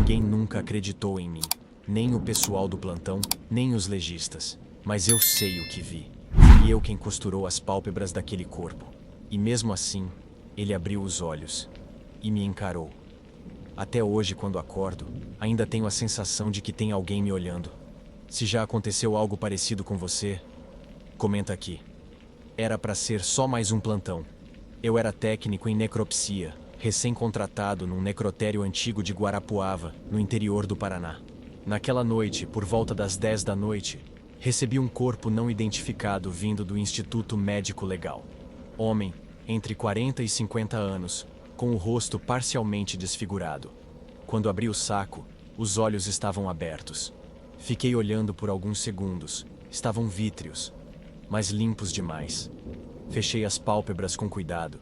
Ninguém nunca acreditou em mim. Nem o pessoal do plantão, nem os legistas. Mas eu sei o que vi. Fui eu quem costurou as pálpebras daquele corpo. E mesmo assim, ele abriu os olhos e me encarou. Até hoje, quando acordo, ainda tenho a sensação de que tem alguém me olhando. Se já aconteceu algo parecido com você, comenta aqui. Era para ser só mais um plantão. Eu era técnico em necropsia, recém-contratado num necrotério antigo de Guarapuava, no interior do Paraná. Naquela noite, por volta das 10 da noite, recebi um corpo não identificado vindo do Instituto Médico Legal. Homem, entre 40 e 50 anos, com o rosto parcialmente desfigurado. Quando abri o saco, os olhos estavam abertos. Fiquei olhando por alguns segundos. Estavam vítreos, mas limpos demais. Fechei as pálpebras com cuidado.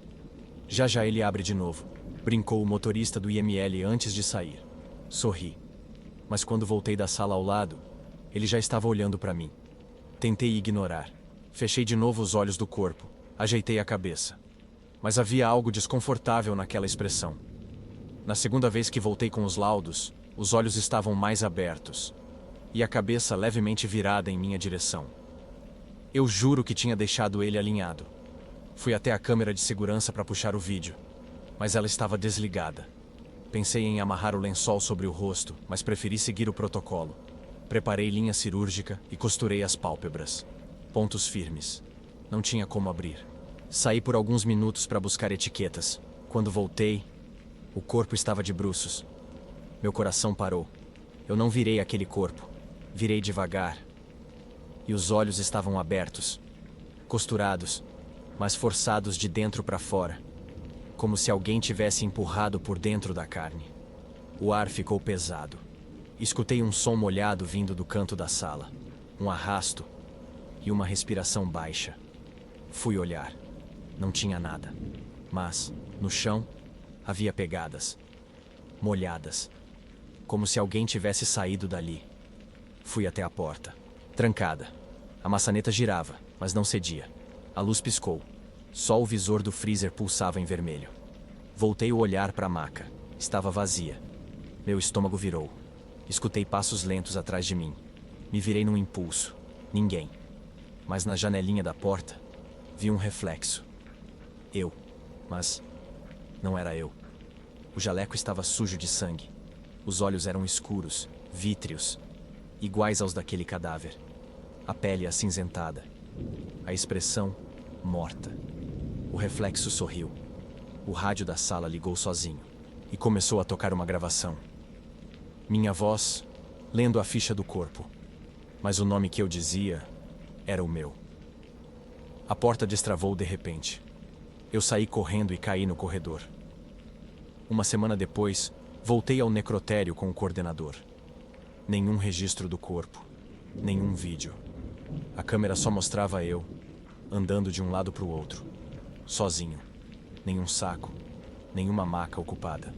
Já já ele abre de novo, brincou o motorista do IML antes de sair. Sorri. Mas quando voltei da sala ao lado, ele já estava olhando para mim. Tentei ignorar. Fechei de novo os olhos do corpo. Ajeitei a cabeça. Mas havia algo desconfortável naquela expressão. Na segunda vez que voltei com os laudos, os olhos estavam mais abertos. E a cabeça levemente virada em minha direção. Eu juro que tinha deixado ele alinhado. Fui até a câmera de segurança para puxar o vídeo, mas ela estava desligada. Pensei em amarrar o lençol sobre o rosto, mas preferi seguir o protocolo. Preparei linha cirúrgica e costurei as pálpebras. Pontos firmes. Não tinha como abrir. Saí por alguns minutos para buscar etiquetas. Quando voltei, o corpo estava de bruços. Meu coração parou. Eu não virei aquele corpo. Virei devagar. E os olhos estavam abertos, costurados, mas forçados de dentro para fora, como se alguém tivesse empurrado por dentro da carne. O ar ficou pesado. Escutei um som molhado vindo do canto da sala, um arrasto e uma respiração baixa. Fui olhar. Não tinha nada, mas, no chão, havia pegadas, molhadas, como se alguém tivesse saído dali. Fui até a porta. Trancada. A maçaneta girava, mas não cedia. A luz piscou. Só o visor do freezer pulsava em vermelho. Voltei o olhar para a maca. Estava vazia. Meu estômago virou. Escutei passos lentos atrás de mim. Me virei num impulso. Ninguém. Mas na janelinha da porta, vi um reflexo. Eu. Mas não era eu. O jaleco estava sujo de sangue. Os olhos eram escuros, vítreos, iguais aos daquele cadáver. A pele acinzentada. A expressão morta. O reflexo sorriu. O rádio da sala ligou sozinho e começou a tocar uma gravação. Minha voz, lendo a ficha do corpo. Mas o nome que eu dizia era o meu. A porta destravou de repente. Eu saí correndo e caí no corredor. Uma semana depois, voltei ao necrotério com o coordenador. Nenhum registro do corpo. Nenhum vídeo. A câmera só mostrava eu, andando de um lado para o outro. Sozinho. Nenhum saco. Nenhuma maca ocupada.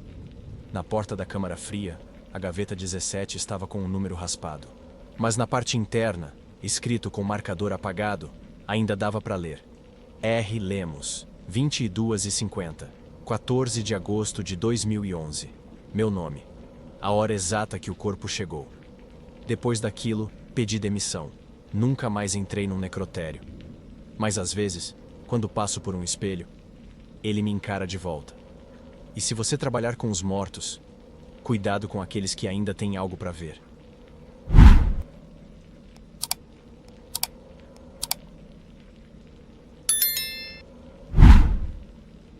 Na porta da câmara fria, a gaveta 17 estava com um número raspado. Mas na parte interna, escrito com marcador apagado, ainda dava para ler. R. Lemos, 22h50, 14 de agosto de 2011. Meu nome. A hora exata que o corpo chegou. Depois daquilo, pedi demissão. Nunca mais entrei num necrotério. Mas às vezes, quando passo por um espelho, ele me encara de volta. E se você trabalhar com os mortos, cuidado com aqueles que ainda têm algo para ver.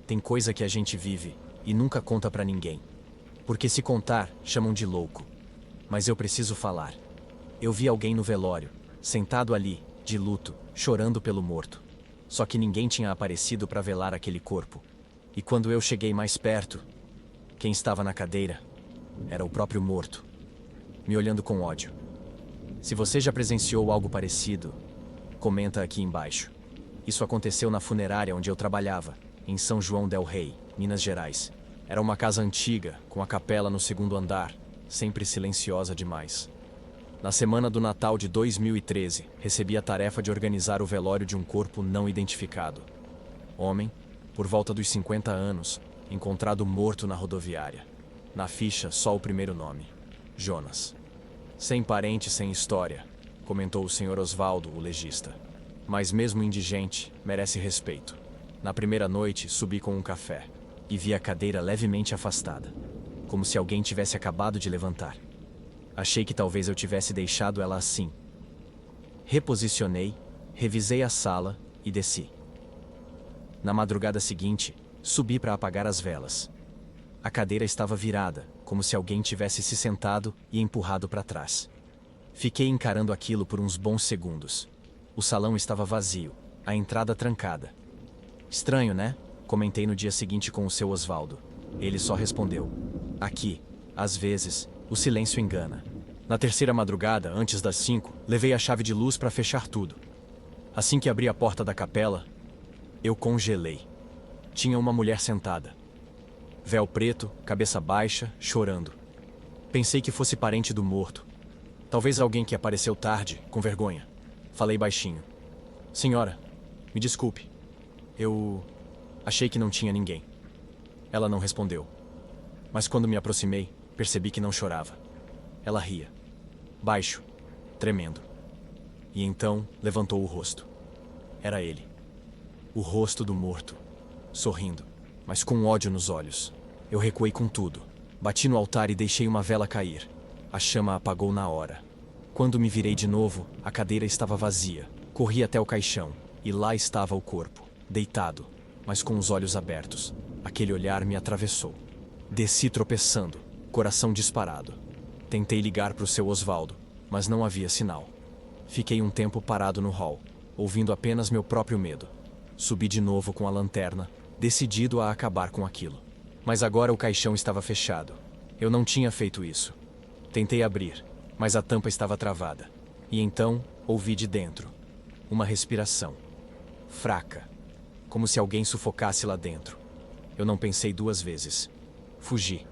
Tem coisa que a gente vive e nunca conta pra ninguém. Porque se contar, chamam de louco. Mas eu preciso falar. Eu vi alguém no velório, sentado ali, de luto, chorando pelo morto. Só que ninguém tinha aparecido para velar aquele corpo. E quando eu cheguei mais perto, quem estava na cadeira era o próprio morto, me olhando com ódio. Se você já presenciou algo parecido, comenta aqui embaixo. Isso aconteceu na funerária onde eu trabalhava, em São João del Rei, Minas Gerais. Era uma casa antiga, com a capela no segundo andar, sempre silenciosa demais. Na semana do Natal de 2013, recebi a tarefa de organizar o velório de um corpo não identificado. Homem, por volta dos 50 anos, encontrado morto na rodoviária. Na ficha, só o primeiro nome: Jonas. Sem parente, sem história, comentou o Sr. Osvaldo, o legista. Mas mesmo indigente, merece respeito. Na primeira noite, subi com um café e vi a cadeira levemente afastada, como se alguém tivesse acabado de levantar. Achei que talvez eu tivesse deixado ela assim. Reposicionei, revisei a sala e desci. Na madrugada seguinte, subi para apagar as velas. A cadeira estava virada, como se alguém tivesse se sentado e empurrado para trás. Fiquei encarando aquilo por uns bons segundos. O salão estava vazio, a entrada trancada. Estranho, né? Comentei no dia seguinte com o seu Osvaldo. Ele só respondeu: aqui, às vezes, o silêncio engana. Na terceira madrugada, antes das 5, levei a chave de luz para fechar tudo. Assim que abri a porta da capela, eu congelei. Tinha uma mulher sentada. Véu preto, cabeça baixa, chorando. Pensei que fosse parente do morto. Talvez alguém que apareceu tarde, com vergonha. Falei baixinho: senhora, me desculpe. Eu achei que não tinha ninguém. Ela não respondeu. Mas quando me aproximei, percebi que não chorava. Ela ria. Baixo, tremendo. E então levantou o rosto. Era ele. O rosto do morto. Sorrindo, mas com ódio nos olhos. Eu recuei com tudo. Bati no altar e deixei uma vela cair. A chama apagou na hora. Quando me virei de novo, a cadeira estava vazia. Corri até o caixão, e lá estava o corpo, deitado, mas com os olhos abertos. Aquele olhar me atravessou. Desci tropeçando, coração disparado. Tentei ligar para o seu Osvaldo, mas não havia sinal. Fiquei um tempo parado no hall, ouvindo apenas meu próprio medo. Subi de novo com a lanterna, decidido a acabar com aquilo. Mas agora o caixão estava fechado. Eu não tinha feito isso. Tentei abrir, mas a tampa estava travada. E então, ouvi de dentro uma respiração. Fraca, como se alguém sufocasse lá dentro. Eu não pensei duas vezes. Fugi.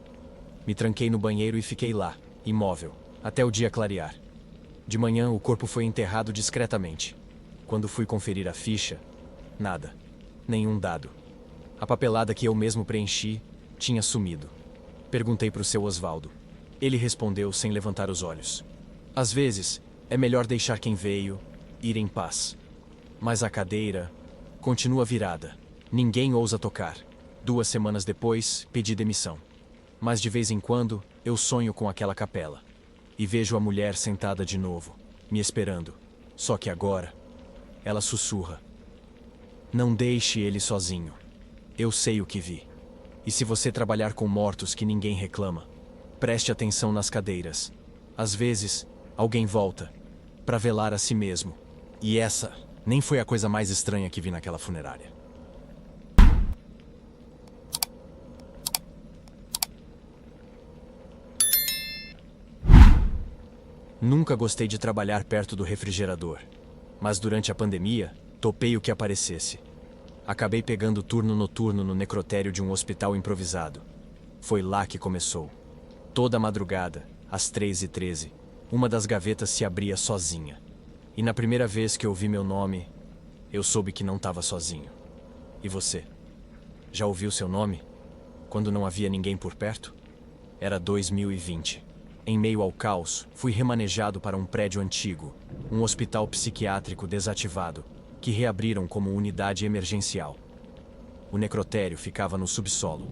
Me tranquei no banheiro e fiquei lá, imóvel, até o dia clarear. De manhã, o corpo foi enterrado discretamente. Quando fui conferir a ficha, nada. Nenhum dado. A papelada que eu mesmo preenchi tinha sumido. Perguntei para o seu Osvaldo. Ele respondeu sem levantar os olhos: às vezes, é melhor deixar quem veio ir em paz. Mas a cadeira continua virada. Ninguém ousa tocar. 2 semanas depois, pedi demissão. Mas de vez em quando, eu sonho com aquela capela. E vejo a mulher sentada de novo, me esperando. Só que agora, ela sussurra: não deixe ele sozinho. Eu sei o que vi. E se você trabalhar com mortos que ninguém reclama, preste atenção nas cadeiras. Às vezes, alguém volta para velar a si mesmo. E essa nem foi a coisa mais estranha que vi naquela funerária. Nunca gostei de trabalhar perto do refrigerador, mas durante a pandemia, topei o que aparecesse. Acabei pegando turno noturno no necrotério de um hospital improvisado. Foi lá que começou. Toda madrugada, às 3h13, uma das gavetas se abria sozinha. E na primeira vez que ouvi meu nome, eu soube que não estava sozinho. E você? Já ouviu seu nome? Quando não havia ninguém por perto? Era 2020. Em meio ao caos, fui remanejado para um prédio antigo, um hospital psiquiátrico desativado, que reabriram como unidade emergencial. O necrotério ficava no subsolo.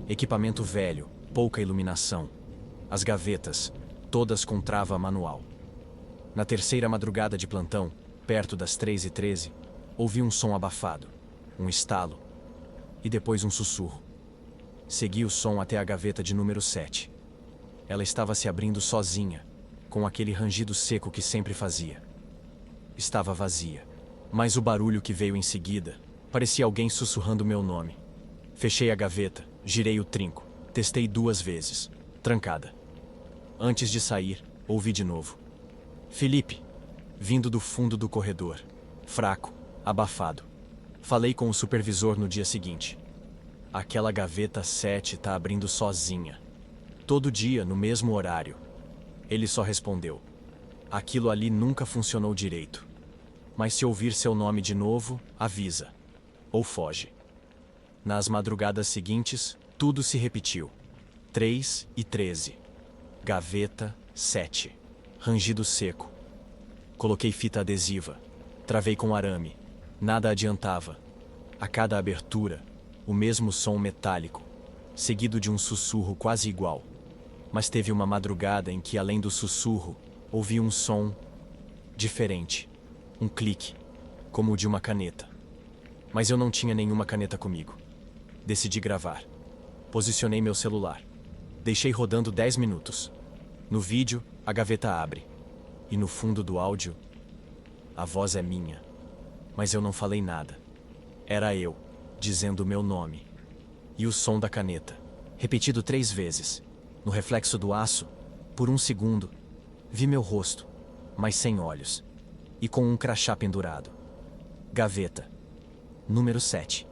Equipamento velho, pouca iluminação. As gavetas, todas com trava manual. Na terceira madrugada de plantão, perto das 3h13, ouvi um som abafado, um estalo, e depois um sussurro. Segui o som até a gaveta de número 7. Ela estava se abrindo sozinha, com aquele rangido seco que sempre fazia. Estava vazia, mas o barulho que veio em seguida parecia alguém sussurrando meu nome. Fechei a gaveta, girei o trinco, testei 2 vezes, trancada. Antes de sair, ouvi de novo: Felipe, vindo do fundo do corredor, fraco, abafado. Falei com o supervisor no dia seguinte. Aquela gaveta 7 tá abrindo sozinha. Todo dia, no mesmo horário. Ele só respondeu: aquilo ali nunca funcionou direito. Mas se ouvir seu nome de novo, avisa. Ou foge. Nas madrugadas seguintes, tudo se repetiu. 3 e 13. Gaveta 7. Rangido seco. Coloquei fita adesiva. Travei com arame. Nada adiantava. A cada abertura, o mesmo som metálico, seguido de um sussurro quase igual. Mas teve uma madrugada em que, além do sussurro, ouvi um som diferente. Um clique, como o de uma caneta. Mas eu não tinha nenhuma caneta comigo. Decidi gravar. Posicionei meu celular. Deixei rodando 10 minutos. No vídeo, a gaveta abre. E no fundo do áudio, a voz é minha. Mas eu não falei nada. Era eu, dizendo o meu nome. E o som da caneta, repetido 3 vezes. No reflexo do aço, por um segundo, vi meu rosto, mas sem olhos. E com um crachá pendurado. Gaveta. Número 7.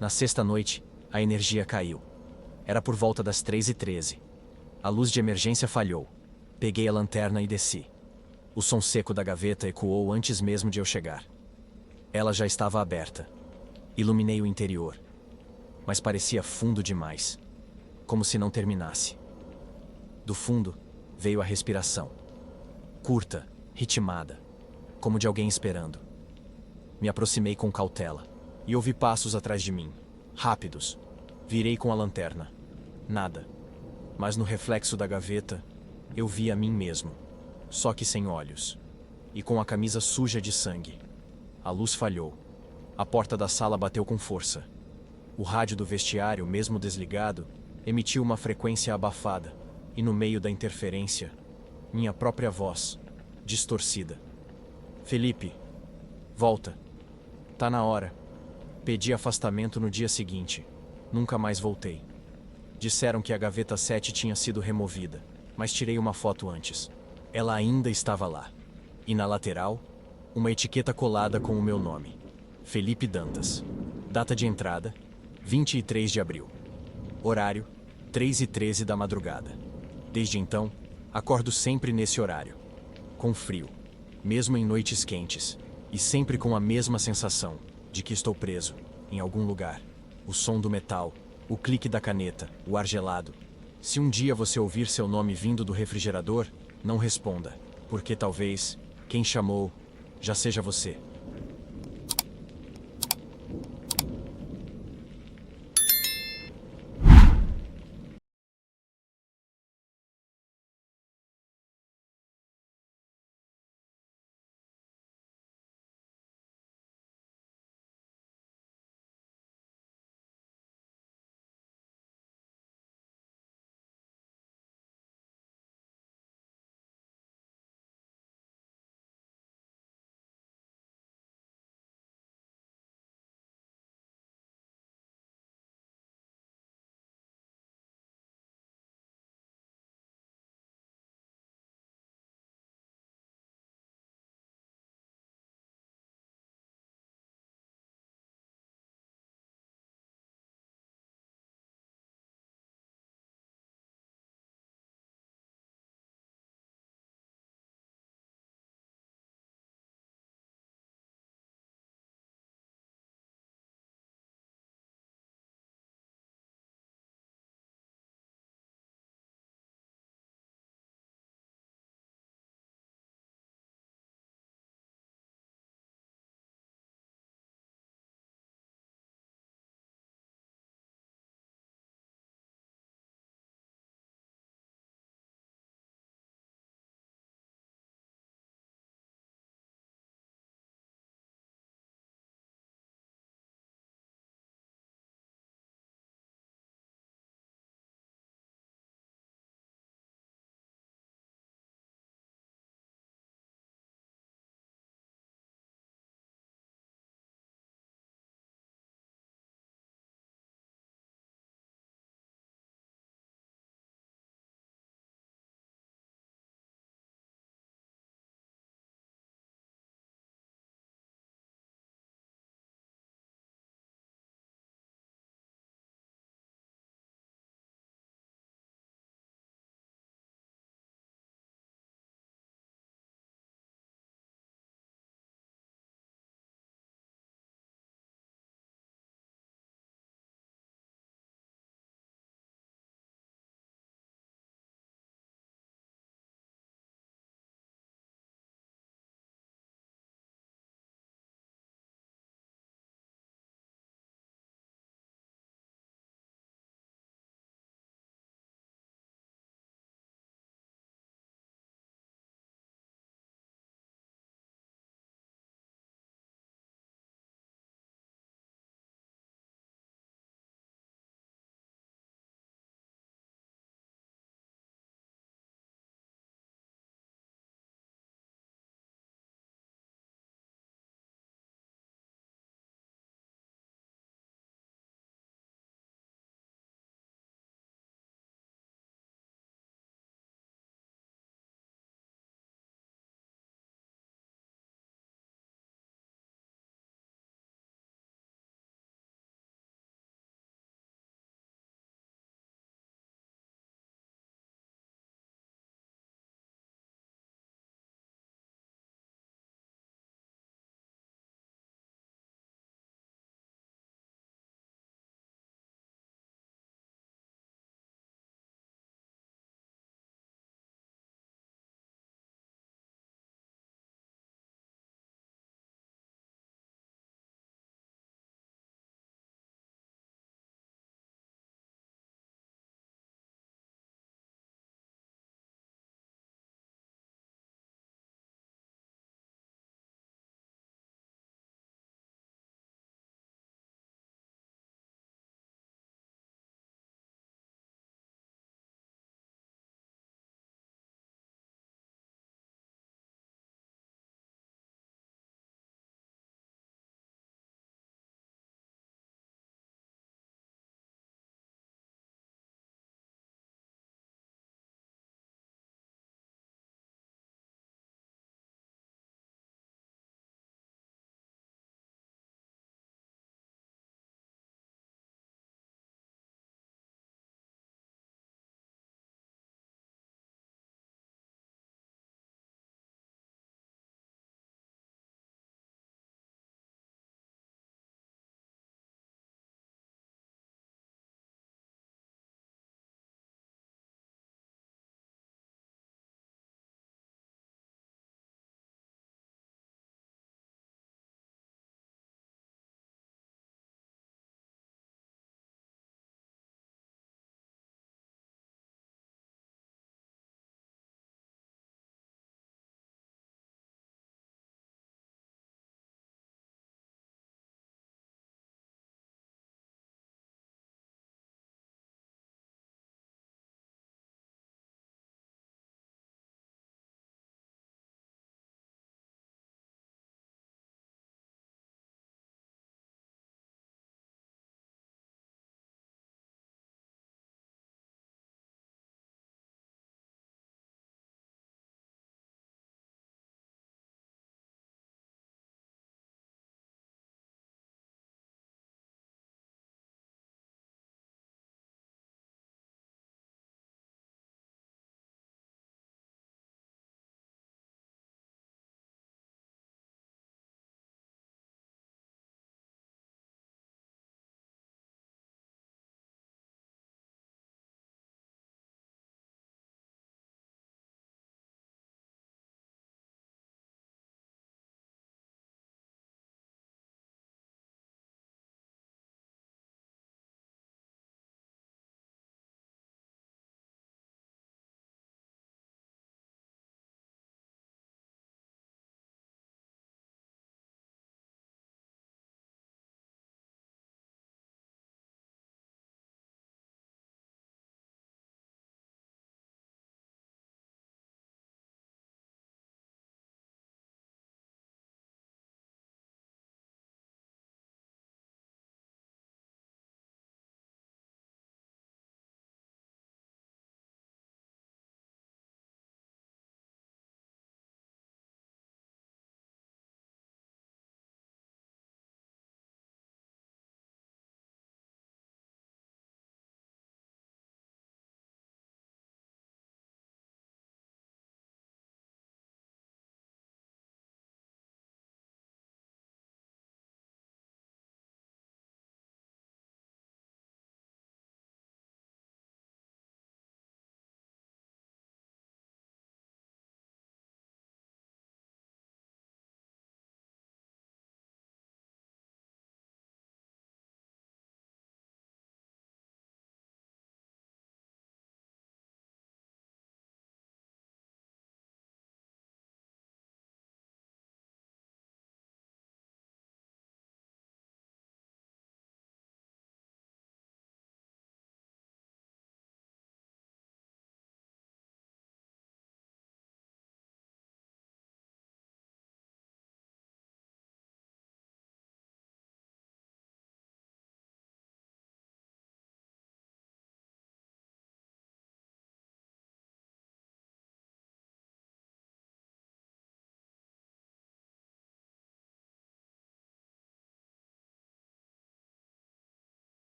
Na sexta noite, a energia caiu. Era por volta das 3h13. A luz de emergência falhou. Peguei a lanterna e desci. O som seco da gaveta ecoou antes mesmo de eu chegar. Ela já estava aberta. Iluminei o interior. Mas parecia fundo demais. Como se não terminasse. Do fundo, veio a respiração. Curta, ritmada. Como de alguém esperando. Me aproximei com cautela. E ouvi passos atrás de mim. Rápidos. Virei com a lanterna. Nada. Mas no reflexo da gaveta, eu vi a mim mesmo. Só que sem olhos. E com a camisa suja de sangue. A luz falhou. A porta da sala bateu com força. O rádio do vestiário, mesmo desligado, emitiu uma frequência abafada. E no meio da interferência, minha própria voz, distorcida. Felipe, volta. Tá na hora. Pedi afastamento no dia seguinte. Nunca mais voltei. Disseram que a gaveta 7 tinha sido removida, mas tirei uma foto antes. Ela ainda estava lá. E na lateral, uma etiqueta colada com o meu nome. Felipe Dantas. Data de entrada, 23 de abril. Horário, 3h13 da madrugada. Desde então, acordo sempre nesse horário. Com frio, mesmo em noites quentes, e sempre com a mesma sensação de que estou preso, em algum lugar. O som do metal, o clique da caneta, o ar gelado. Se um dia você ouvir seu nome vindo do refrigerador, não responda, porque talvez quem chamou já seja você.